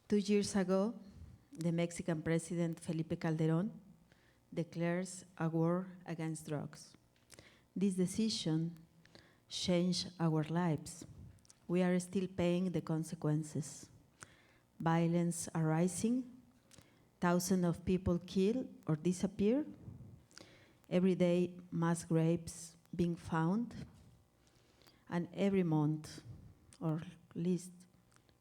2 years ago, the Mexican president Felipe Calderón declares a war against drugs. This decision changed our lives. We are still paying the consequences. Violence arising, thousands of people killed or disappear, every day mass graves being found, and every month, or least,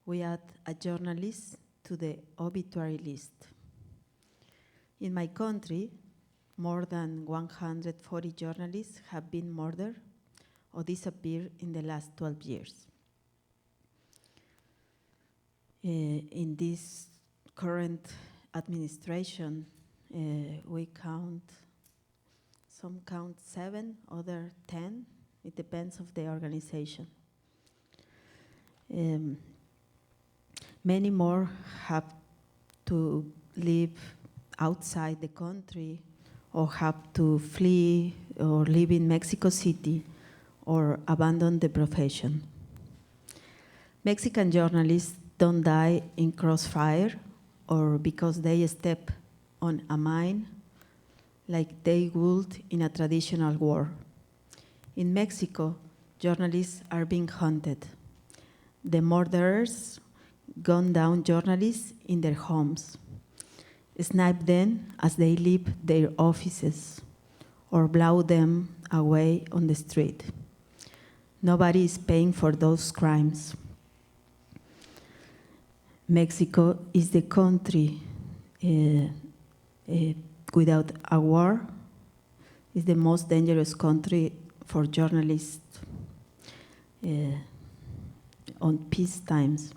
we add a journalist to the obituary list. In my country, more than 140 journalists have been murdered or disappeared in the last 12 years. In this current administration, we count, some count 7, other 10. It depends of the organization. Many more have to live outside the country or have to flee or live in Mexico City or abandon the profession. Mexican journalists don't die in crossfire or because they step on a mine like they would in a traditional war. In Mexico, journalists are being hunted. The murderers gun down journalists in their homes, snipe them as they leave their offices, or blow them away on the street. Nobody is paying for those crimes. Mexico is the country without a war, is the most dangerous country for journalists on peace times.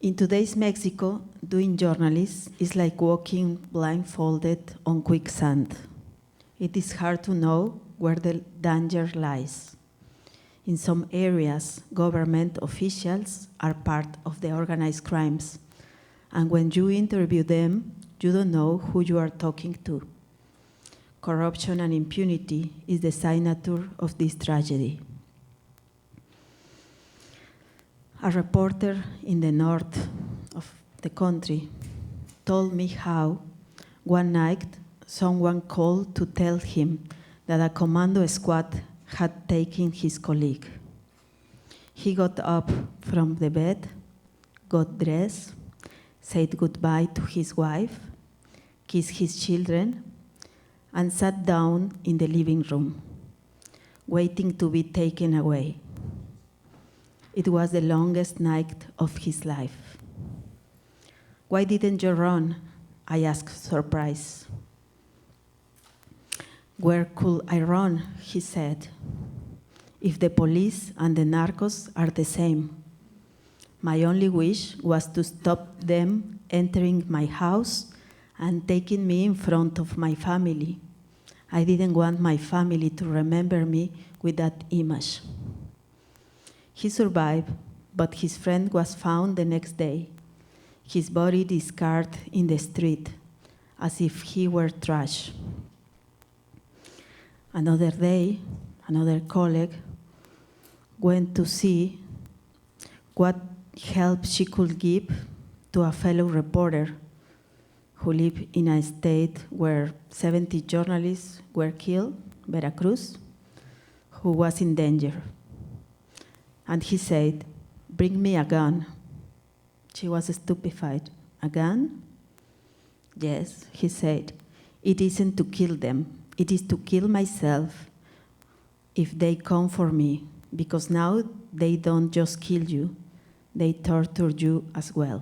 In today's Mexico, doing journalism is like walking blindfolded on quicksand. It is hard to know where the danger lies. In some areas, government officials are part of the organized crimes, and when you interview them, you don't know who you are talking to. Corruption and impunity is the signature of this tragedy. A reporter in the north of the country told me how one night someone called to tell him that a commando squad had taken his colleague. He got up from the bed, got dressed, said goodbye to his wife, kissed his children, and sat down in the living room, waiting to be taken away. It was the longest night of his life. Why didn't you run? I asked, surprised. Where could I run? He said. If the police and the narcos are the same. My only wish was to stop them entering my house and taking me in front of my family. I didn't want my family to remember me with that image. He survived, but his friend was found the next day, his body discarded in the street, as if he were trash. Another day, another colleague went to see what help she could give to a fellow reporter who lived in a state where 70 journalists were killed, Veracruz, who was in danger. And he said, "Bring me a gun." She was stupefied. "A gun?" "Yes," he said. "It isn't to kill them. It is to kill myself if they come for me, because now they don't just kill you, they torture you as well."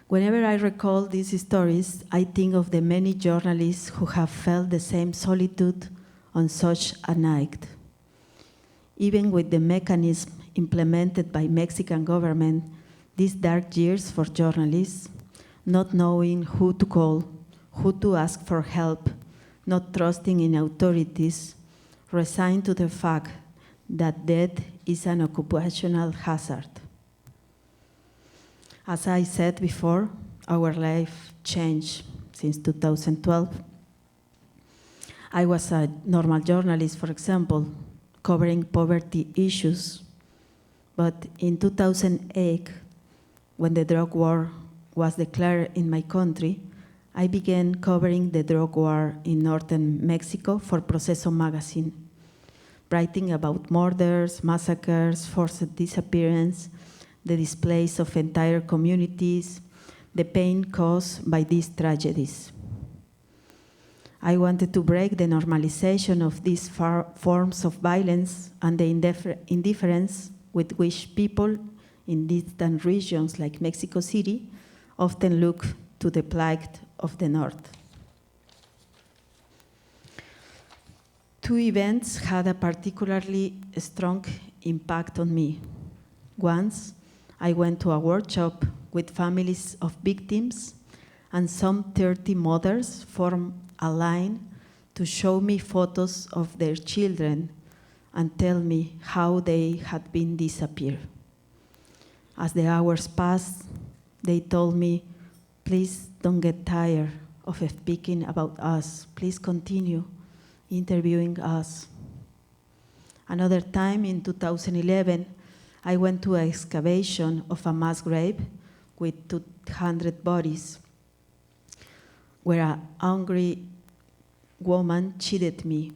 Whenever I recall these stories, I think of the many journalists who have felt the same solitude on such a night. Even with the mechanism implemented by Mexican government, these dark years for journalists, not knowing who to call, who to ask for help, not trusting in authorities, resigned to the fact that death is an occupational hazard. As I said before, our life changed since 2012. I was a normal journalist, for example, covering poverty issues, But in 2008, when the drug war was declared in my country, I began covering the drug war in northern Mexico for Proceso magazine, writing about murders, massacres, forced disappearance, the displays of entire communities, the pain caused by these tragedies. I wanted to break the normalization of these forms of violence and the indifference with which people in distant regions like Mexico City often look to the plague of the North. Two events had a particularly strong impact on me. Once, I went to a workshop with families of victims, and some 30 mothers formed a line to show me photos of their children and tell me how they had been disappeared. As the hours passed, they told me, please don't get tired of speaking about us. Please continue interviewing us. Another time in 2011, I went to an excavation of a mass grave with 200 bodies, where an angry woman cheated me.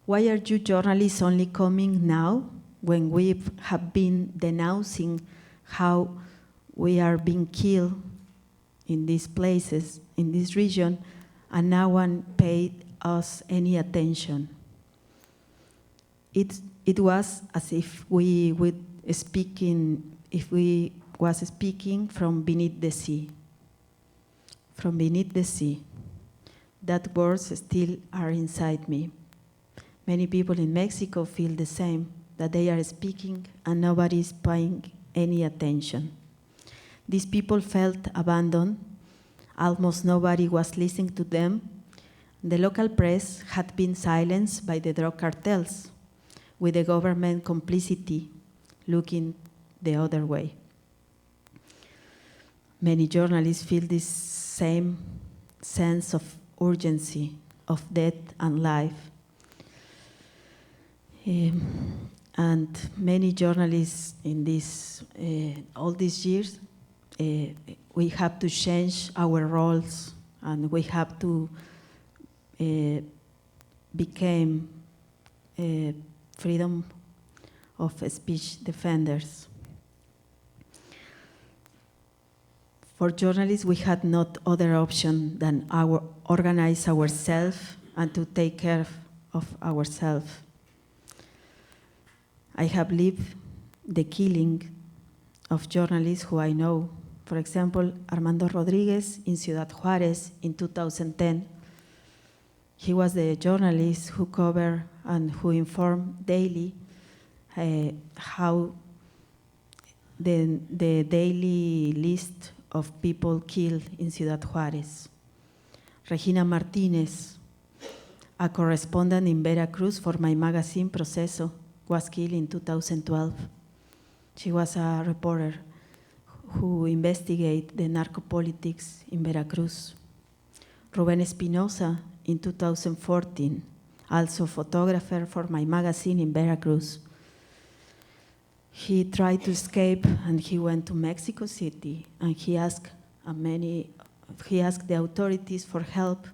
Why are you journalists only coming now when we have been denouncing how we are being killed in these places, in this region, and no one paid us any attention? It was as if we was speaking from beneath the sea. From beneath the sea. That words still are inside me. Many people in Mexico feel the same, that they are speaking and nobody is paying any attention. These people felt abandoned. Almost nobody was listening to them. The local press had been silenced by the drug cartels, with the government complicity looking the other way. Many journalists feel this same sense of urgency, of death and life. And many journalists in all these years, we have to change our roles, and we have to become freedom of speech defenders. For journalists, we had not other option than organize ourselves and to take care of ourselves. I have lived the killing of journalists who I know. For example, Armando Rodriguez in Ciudad Juárez in 2010. He was the journalist who covered and who informed daily how the daily list of people killed in Ciudad Juárez. Regina Martinez, a correspondent in Veracruz for my magazine Proceso, was killed in 2012. She was a reporter who investigated the narco-politics in Veracruz. Rubén Espinosa in 2014, also photographer for my magazine in Veracruz. He tried to escape and he went to Mexico City, and he asked the authorities for help,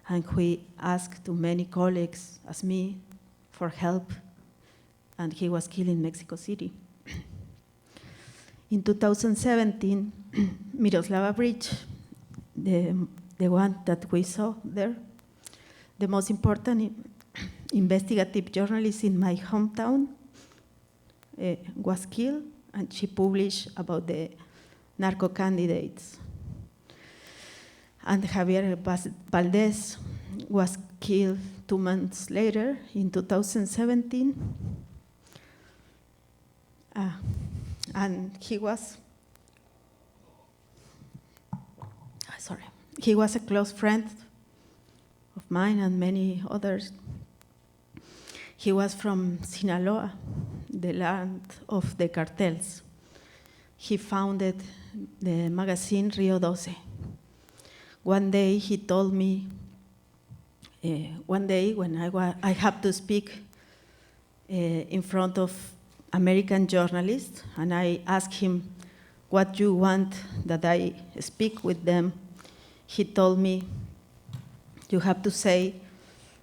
and he asked to many colleagues as me for help, and he was killed in Mexico City. In 2017, Miroslava Bridge, the one that we saw there, the most important investigative journalist in my hometown, was killed, and she published about the narco candidates. And Xavier Valdez was killed 2 months later in 2017. And he was a close friend of mine and many others. He was from Sinaloa, the land of the cartels. He founded the magazine Rio 12. One day he told me, one day when I have to speak in front of American journalist, and I asked him, what you want that I speak with them? He told me, you have to say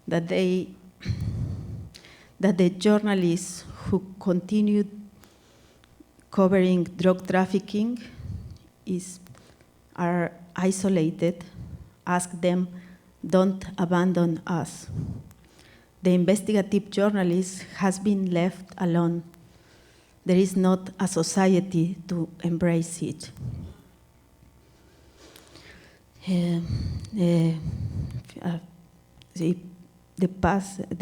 that the journalists who continued covering drug trafficking are isolated. Ask them, don't abandon us. The investigative journalist has been left alone. There is not a society to embrace it. The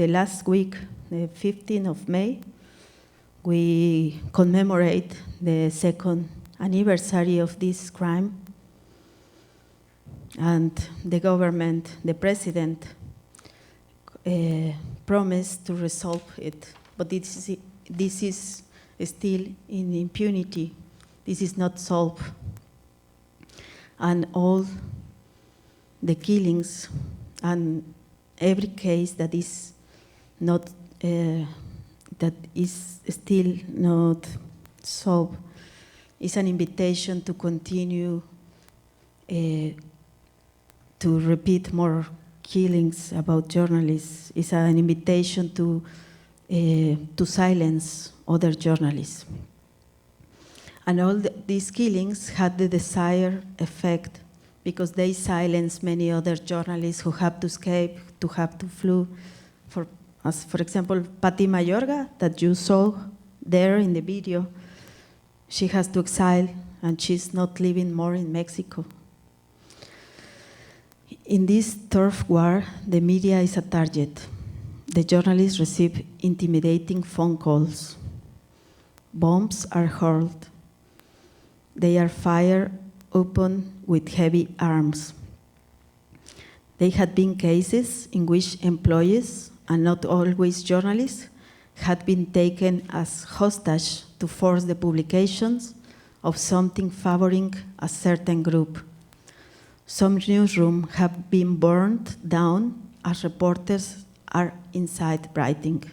last week, the 15th of May, we commemorate the second anniversary of this crime, and the government, the president, promised to resolve it, but this is still in impunity. This is not solved. And all the killings and every case that is not that is still not solved is an invitation to continue to repeat more killings about journalists. It's an invitation to silence other journalists. And all these killings had the desired effect because they silence many other journalists who have to escape, to have to flee. For example, Patti Mayorga, that you saw there in the video, she has to exile and she's not living more in Mexico. In this turf war, the media is a target. The journalists receive intimidating phone calls. Bombs are hurled. They are fired upon with heavy arms. There had been cases in which employees, and not always journalists, had been taken as hostage to force the publications of something favoring a certain group. Some newsrooms have been burned down as reporters are inside writing.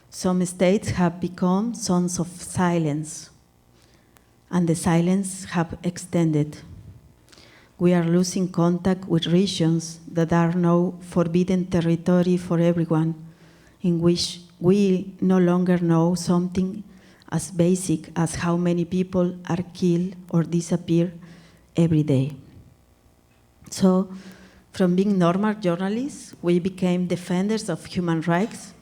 Some states have become zones of silence, and the silence have extended. We are losing contact with regions that are now forbidden territory for everyone, in which we no longer know something as basic as how many people are killed or disappear every day. So, from being normal journalists, we became defenders of human rights.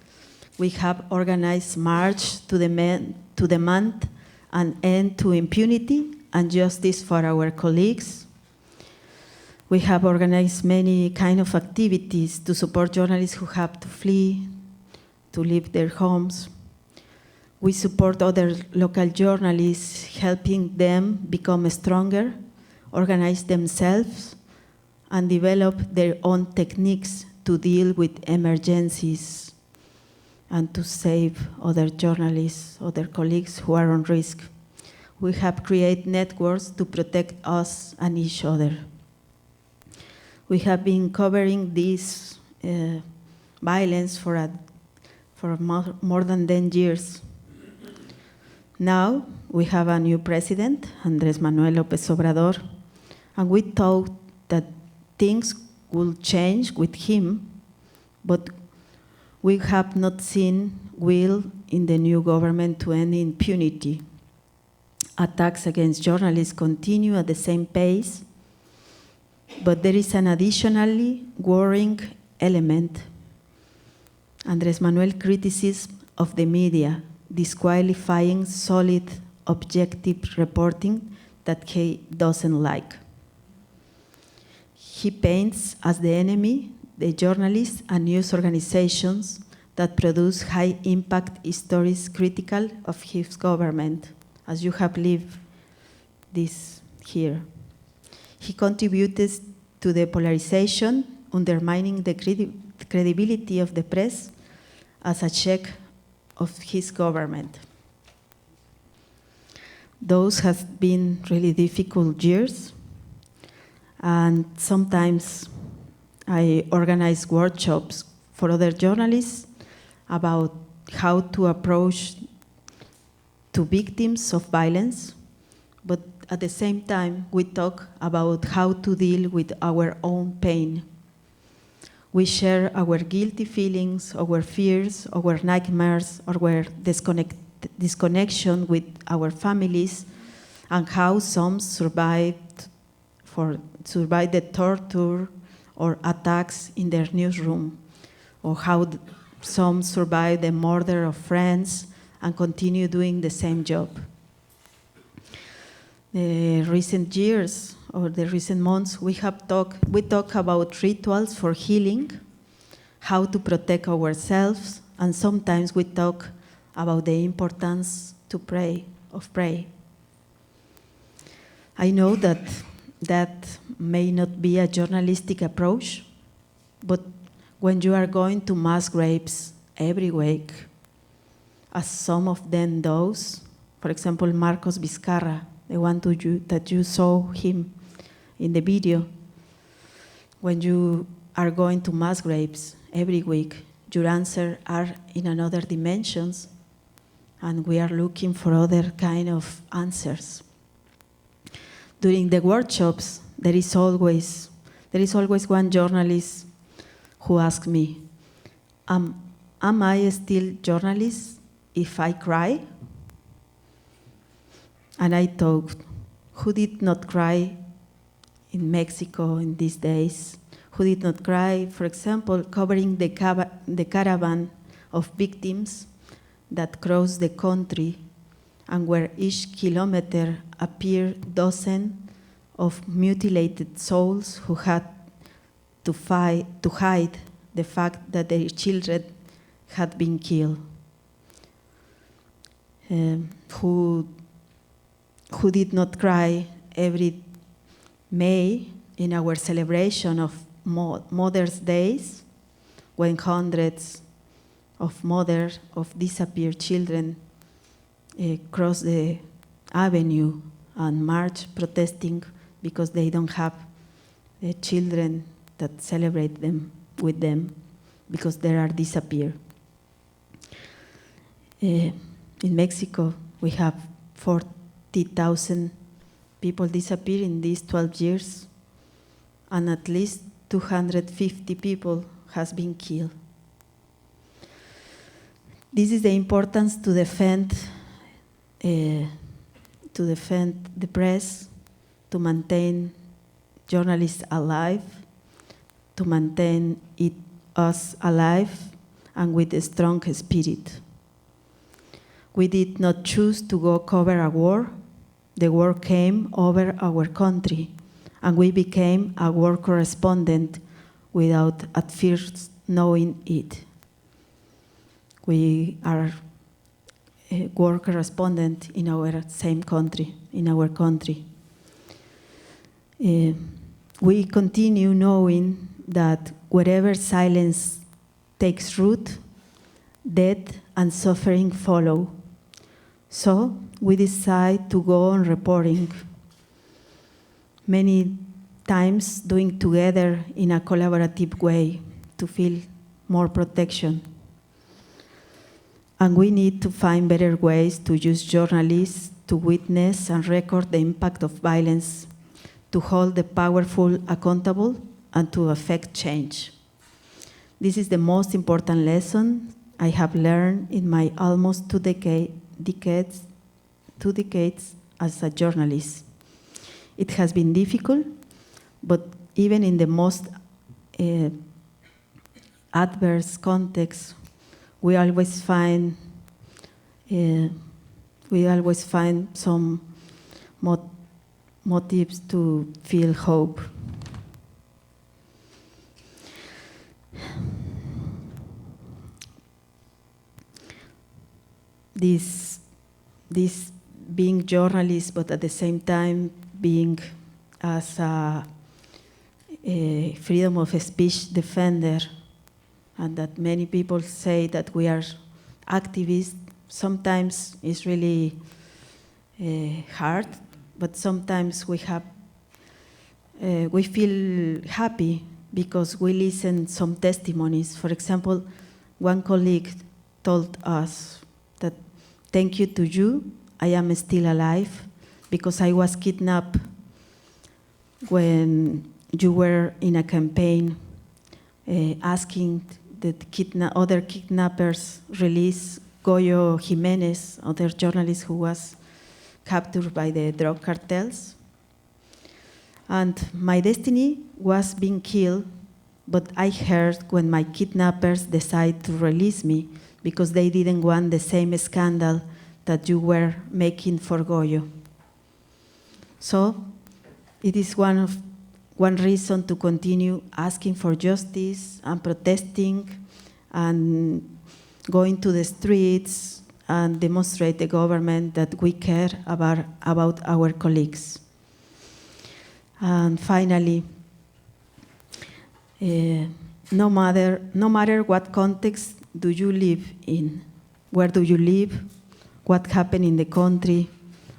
We have organized march to demand an end to impunity and justice for our colleagues. We have organized many kind of activities to support journalists who have to flee, to leave their homes. We support other local journalists, helping them become stronger, organize themselves, and develop their own techniques to deal with emergencies and to save other journalists, other colleagues who are on risk. We have created networks to protect us and each other. We have been covering this violence for more than 10 years. Now we have a new president, Andrés Manuel López Obrador, and we thought that things will change with him, but we have not seen will in the new government to end impunity. Attacks against journalists continue at the same pace, but there is an additionally worrying element. Andrés Manuel criticism of the media, disqualifying solid, objective reporting that he doesn't like. He paints as the enemy the journalists and news organizations that produce high-impact stories critical of his government, as you have lived this here. He contributed to the polarization, undermining the credibility of the press as a check of his government. Those have been really difficult years, and sometimes I organize workshops for other journalists about how to approach to victims of violence, but at the same time, we talk about how to deal with our own pain. We share our guilty feelings, our fears, our nightmares, our disconnection with our families, and how some survived the torture or attacks in their newsroom, or how some survived the murder of friends and continue doing the same job. The recent years or the recent months, we talk about rituals for healing, how to protect ourselves, and sometimes we talk about the importance of pray. I know that may not be a journalistic approach, but when you are going to mass graves every week, as some of them does, for example, Marcos Vizcarra, the one that you saw him in the video, when you are going to mass graves every week, your answers are in another dimensions, and we are looking for other kind of answers. During the workshops, there is always one journalist who asks me, am I still journalist if I cry? And I thought, who did not cry in Mexico in these days? Who did not cry, for example, covering the caravan of victims that crossed the country and where each kilometer appeared dozens of mutilated souls who had to hide the fact that their children had been killed. Who did not cry every May in our celebration of Mother's Days, when hundreds of mothers of disappeared children cross the avenue and march protesting because they don't have children that celebrate them with them because they are disappeared. In Mexico, we have 40,000 people disappear in these 12 years, and at least 250 people has been killed. This is the importance to defend the press, to maintain journalists alive, to maintain us alive, and with a strong spirit. We did not choose to go cover a war. The war came over our country, and we became a war correspondent without at first knowing it. We are a war correspondent in our same country, in our country. We continue knowing that wherever silence takes root, death and suffering follow. So we decide to go on reporting, many times doing together in a collaborative way to feel more protection. And we need to find better ways to use journalists to witness and record the impact of violence, to hold the powerful accountable, and to affect change. This is the most important lesson I have learned in my almost 2 decades as a journalist. It has been difficult, but even in the most adverse context, we always find some motives to feel hope. This being journalist, but at the same time being as a freedom of speech defender, and that many people say that we are activists. Sometimes it's really hard, but sometimes we feel happy because we listen some testimonies. For example, one colleague told us that thank you to you, I am still alive because I was kidnapped when you were in a campaign asking that other kidnappers release Goyo Jimenez, other journalist who was captured by the drug cartels. And my destiny was being killed, but I heard when my kidnappers decided to release me because they didn't want the same scandal that you were making for Goyo. So it is one reason to continue asking for justice and protesting and going to the streets and demonstrate the government that we care about our colleagues. And finally, no matter what context do you live in, where do you live, what happened in the country,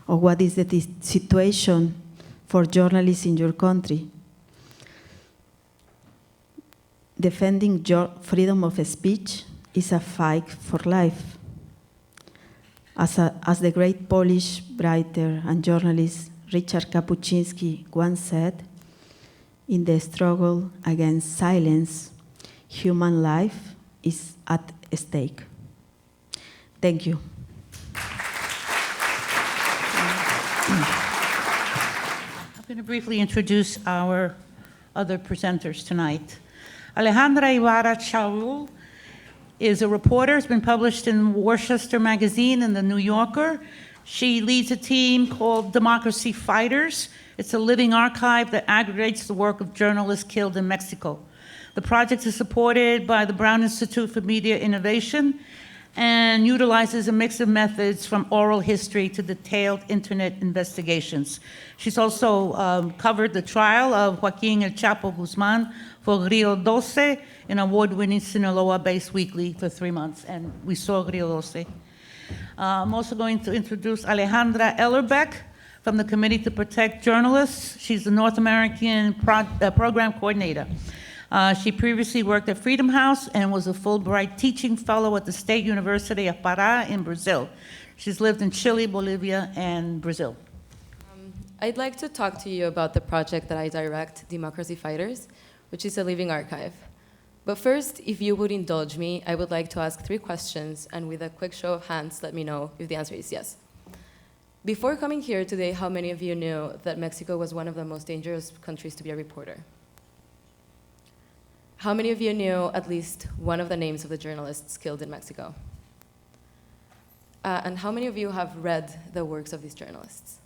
or what is the situation for journalists in your country, defending freedom of speech is a fight for life. As the great Polish writer and journalist Richard Kapuczynski once said, in the struggle against silence, human life is at stake. Thank you. I'm going to briefly introduce our other presenters tonight. Alejandra Eller Chalu is a reporter. It's been published in Worcester Magazine and The New Yorker. She leads a team called Democracy Fighters. It's a living archive that aggregates the work of journalists killed in Mexico. The project is supported by the Brown Institute for Media Innovation and utilizes a mix of methods from oral history to detailed internet investigations. She's also covered the trial of Joaquin El Chapo Guzman for Rio 12, an award-winning Sinaloa-based weekly for 3 months, and we saw Rio 12. I'm also going to introduce Alejandra Eller from the Committee to Protect Journalists. She's the North American Program Coordinator. She previously worked at Freedom House and was a Fulbright teaching fellow at the State University of Pará in Brazil. She's lived in Chile, Bolivia, and Brazil. I'd like to talk to you about the project that I direct, Democracy Fighters, which is a living archive. But first, if you would indulge me, I would like to ask 3 questions, and with a quick show of hands, let me know if the answer is yes. Before coming here today, how many of you knew that Mexico was one of the most dangerous countries to be a reporter? How many of you knew at least one of the names of the journalists killed in Mexico? And how many of you have read the works of these journalists?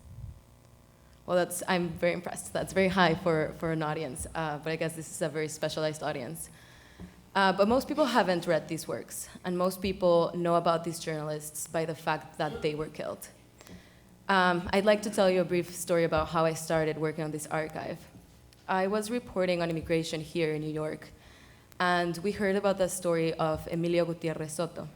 Well, I'm very impressed. That's very high for an audience, but I guess this is a very specialized audience. But most people haven't read these works, and most people know about these journalists by the fact that they were killed. I'd like to tell you a brief story about how I started working on this archive. I was reporting on immigration here in New York, and we heard about the story of Emilio Gutierrez Soto,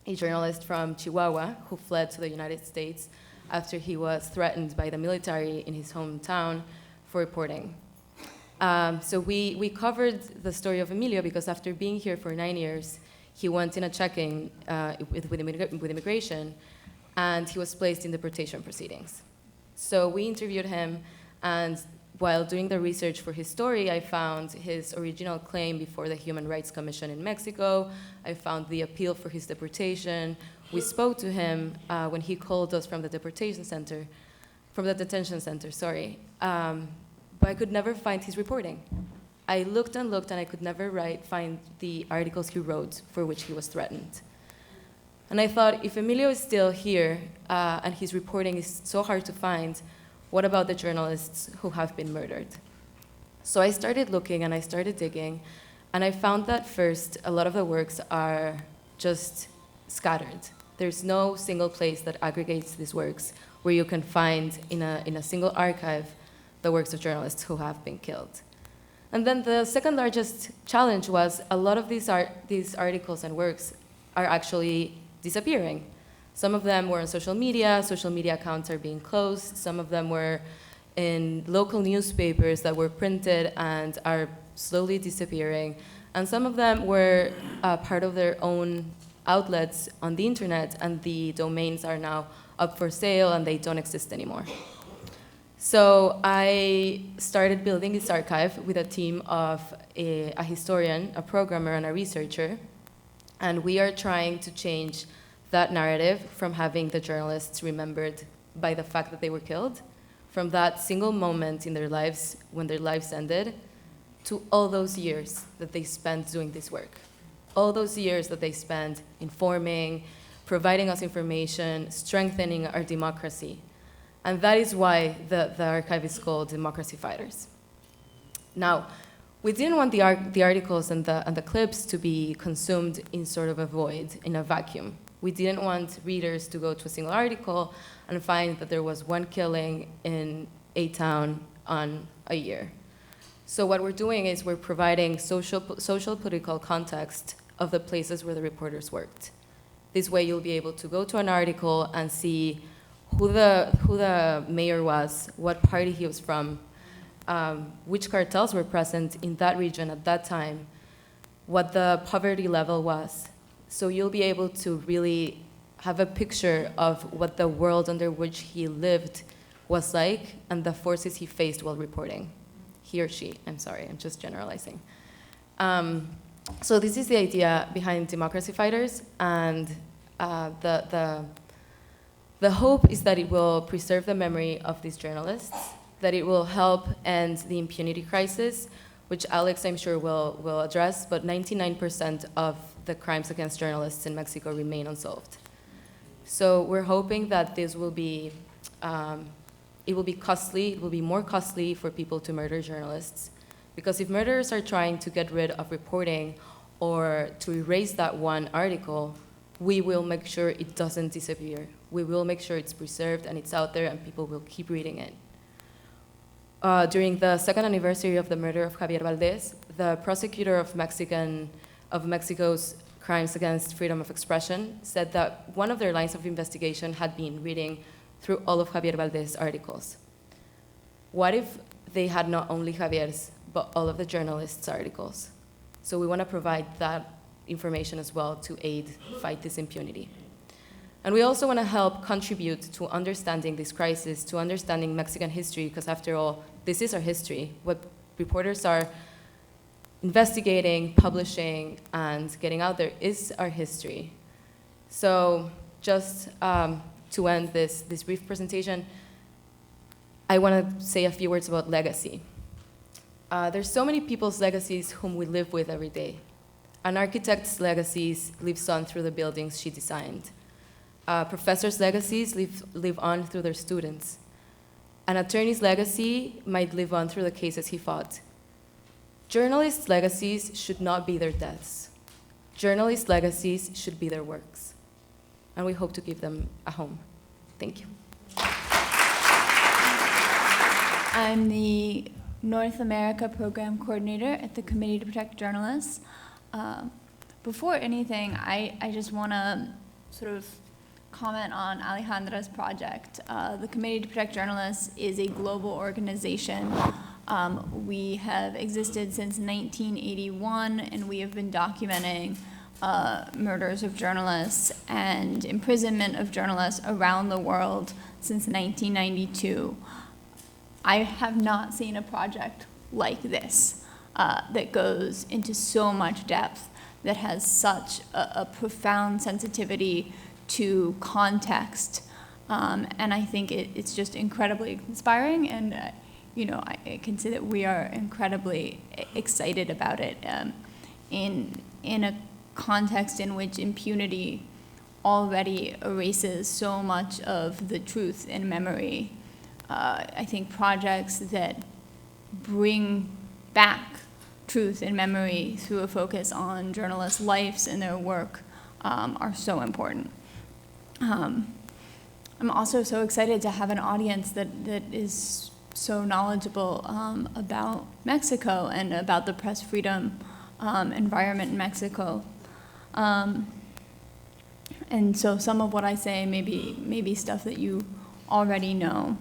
a journalist from Chihuahua who fled to the United States after he was threatened by the military in his hometown for reporting. So we covered the story of Emilio because after being here for 9 years, he went in a check-in with immigration, and he was placed in deportation proceedings. So we interviewed him, and while doing the research for his story, I found his original claim before the Human Rights Commission in Mexico. I found the appeal for his deportation. We spoke to him when he called us from the detention center, but I could never find his reporting. I looked and looked, and I could never find the articles he wrote for which he was threatened. And I thought, if Emilio is still here and his reporting is so hard to find, what about the journalists who have been murdered? So I started looking and I started digging, and I found that first, a lot of the works are just scattered. There's no single place that aggregates these works where you can find in a single archive the works of journalists who have been killed. And then the second largest challenge was a lot of these articles and works are actually disappearing. Some of them were on social media accounts are being closed. Some of them were in local newspapers that were printed and are slowly disappearing. And some of them were part of their own outlets on the internet, and the domains are now up for sale and they don't exist anymore. So I started building this archive with a team of a historian, a programmer, and a researcher. And we are trying to change that narrative from having the journalists remembered by the fact that they were killed, from that single moment in their lives when their lives ended, to all those years that they spent doing this work. All those years that they spent informing, providing us information, strengthening our democracy. And that is why the archive is called Democracy Fighters. Now, we didn't want the articles and the clips to be consumed in sort of a void, in a vacuum. We didn't want readers to go to a single article and find that there was one killing in a town on a year. So what we're doing is we're providing social political context of the places where the reporters worked. This way you'll be able to go to an article and see who the mayor was, what party he was from, which cartels were present in that region at that time, what the poverty level was. So you'll be able to really have a picture of what the world under which he lived was like and the forces he faced while reporting. He or she, I'm sorry, I'm just generalizing. So this is the idea behind Democracy Fighters, and the hope is that it will preserve the memory of these journalists, that it will help end the impunity crisis, which Alex, I'm sure, will address, but 99% of the crimes against journalists in Mexico remain unsolved. So we're hoping that this will be, it will be costly, it will be more costly for people to murder journalists, because if murderers are trying to get rid of reporting or to erase that one article, we will make sure it doesn't disappear. We will make sure it's preserved and it's out there and people will keep reading it. During the second anniversary of the murder of Xavier Valdez, the prosecutor of Mexico's crimes against freedom of expression said that one of their lines of investigation had been reading through all of Xavier Valdez's articles. What if they had not only Javier's, but all of the journalists' articles? So we want to provide that information as well to aid fight this impunity. And we also want to help contribute to understanding this crisis, to understanding Mexican history, because after all, this is our history. What reporters are investigating, publishing, and getting out there is our history. So just to end this brief presentation, I want to say a few words about legacy. There's so many people's legacies whom we live with every day. An architect's legacies lives on through the buildings she designed. Professors' legacies live on through their students. An attorney's legacy might live on through the cases he fought. Journalists' legacies should not be their deaths. Journalists' legacies should be their works. And we hope to give them a home. Thank you. I'm the North America Program Coordinator at the Committee to Protect Journalists. Before anything, I just want to sort of comment on Alejandra's project. The Committee to Protect Journalists is a global organization. We have existed since 1981, and we have been documenting murders of journalists and imprisonment of journalists around the world since 1992. I have not seen a project like this that goes into so much depth, that has such a profound sensitivity to context, and I think it's just incredibly inspiring, and I can say that we are incredibly excited about it in a context in which impunity already erases so much of the truth and memory. I think projects that bring back truth and memory through a focus on journalists' lives and their work are so important. I'm also so excited to have an audience that is so knowledgeable about Mexico and about the press freedom environment in Mexico. And so some of what I say may be stuff that you already know.